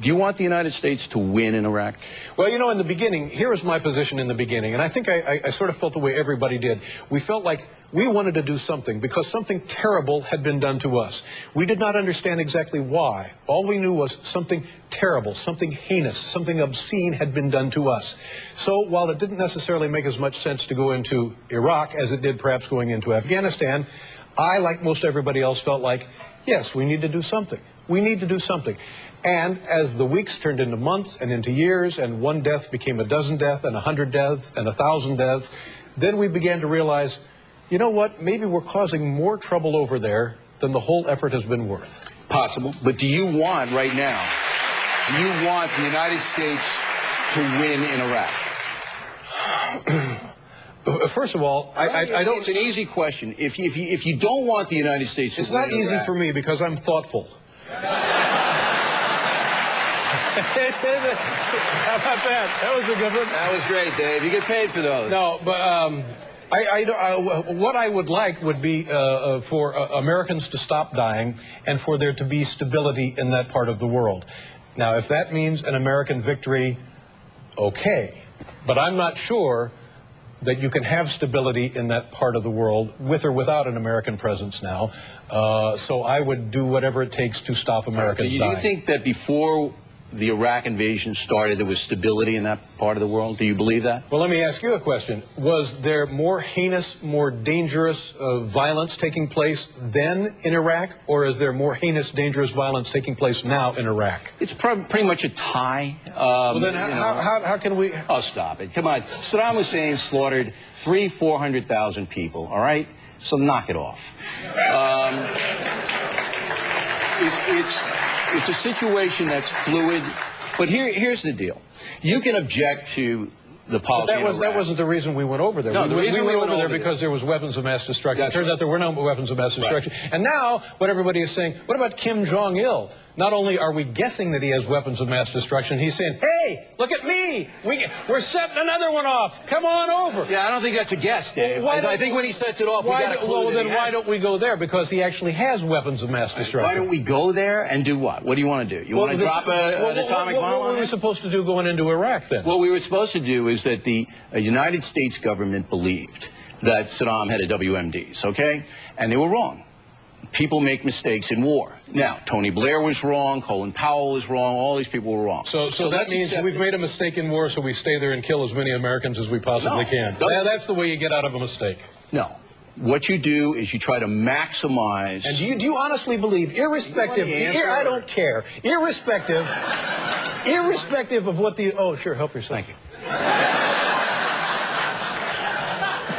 Do you want the United States to win in Iraq? Well, you know, in the beginning, here was my position in the beginning, and I think I sort of felt the way everybody did. We felt like we wanted to do something because something terrible had been done to us. We did not understand exactly why. All we knew was something terrible, something heinous, something obscene had been done to us. So while it didn't necessarily make as much sense to go into Iraq as it did perhaps going into Afghanistan, I, like most everybody else, felt like, yes, we need to do something. We need to do something. And as the weeks turned into months and into years, and one death became a dozen deaths, and 100 deaths, and 1,000 deaths, then we began to realize, you know what, maybe we're causing more trouble over there than the whole effort has been worth. Possible. But do you want, right now, do you want the United States to win in Iraq? First of all, I don't... It's an easy question. If you don't want the United States to win in Iraq... It's not easy for me because I'm thoughtful. How about that? That was a good one. That was great, Dave. You get paid for those. No, but what I would like would be for Americans to stop dying and for there to be stability in that part of the world. Now, if that means an American victory, okay. But I'm not sure that you can have stability in that part of the world with or without an American presence now. So I would do whatever it takes to stop Americans dying. Do you think that before the Iraq invasion started, there was stability in that part of the world? Do you believe that? Well, let me ask you a question. Was there more heinous, more dangerous violence taking place then in Iraq, or is there more heinous, dangerous violence taking place now in Iraq? It's pretty much a tie. Well, then how can we... Oh, stop it. Come on. Saddam Hussein slaughtered 400,000 people, all right? So knock it off. It's a situation that's fluid, but here's the deal. You can object to the policy But that wasn't the reason we went over there. No, we went over there because there was weapons of mass destruction. It turns out there were no weapons of mass destruction. Right. And now, what everybody is saying, what about Kim Jong-il? Not only are we guessing that he has weapons of mass destruction, he's saying, hey, look at me. We're setting another one off. Come on over. Yeah, I don't think that's a guess, Dave. Well, I think when he sets it off, we got a clue. Well, then why don't we go there? Because he actually has weapons of mass destruction. Why don't we go there and do what? What do you want to do? You want to drop an atomic bomb on What were we supposed to do going into Iraq then? What we were supposed to do is that the United States government believed that Saddam had a WMDs, okay? And they were wrong. People make mistakes in war. Now, Tony Blair was wrong, Colin Powell was wrong, all these people were wrong. So that means we've made a mistake in war, so we stay there and kill as many Americans as we possibly can. Yeah, that's the way you get out of a mistake. No. What you do is you try to maximize... And do you honestly believe, irrespective... I don't care. Irrespective of what the... Oh, sure, help yourself. Thank you.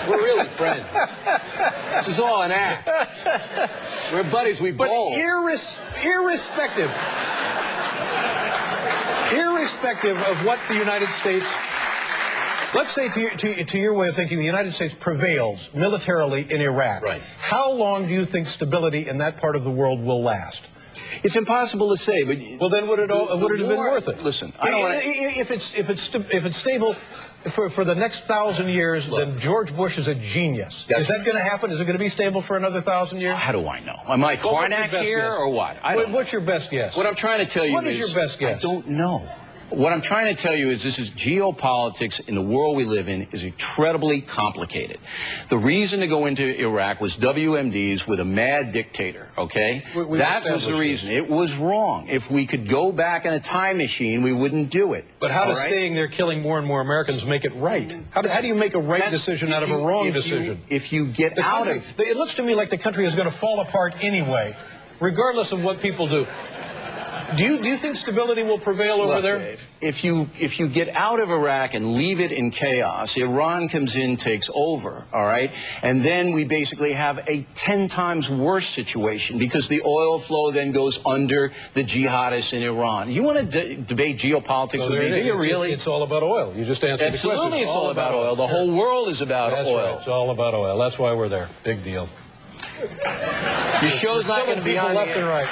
We're really friends. This is all an act. We're buddies, we bowl. But irrespective of what the United States... Let's say, to your way of thinking, the United States prevails militarily in Iraq. Right. How long do you think stability in that part of the world will last? It's impossible to say, but... Well, then would it have been worth it? Listen, I don't want to... If it's stable for the next 1,000 years, then George Bush is a genius. Is that going to happen? Is it going to be stable for another 1,000 years? How do I know? Am I Karnak here or what? What's your best guess? What I'm trying to tell you is... What is your best guess? I don't know. What I'm trying to tell you is this is geopolitics in the world we live in is incredibly complicated. The reason to go into Iraq was WMDs with a mad dictator, okay? That was the reason. It was wrong. If we could go back in a time machine, we wouldn't do it. But how does staying there killing more and more Americans make it right? How do you make a right decision out of a wrong decision? If you get out of... It looks to me like the country is going to fall apart anyway, regardless of what people do. Do you think stability will prevail over there? Dave, if you get out of Iraq and leave it in chaos, Iran comes in, takes over, all right? And then we basically have a 10 times worse situation because the oil flow then goes under the jihadists in Iran. You want to debate geopolitics with me? Do you really? It's all about oil. You just answered the question. Absolutely, it's all about oil. The whole world is about oil. That's right. It's all about oil. That's why we're there. Big deal. Your show's not going to be on left and right.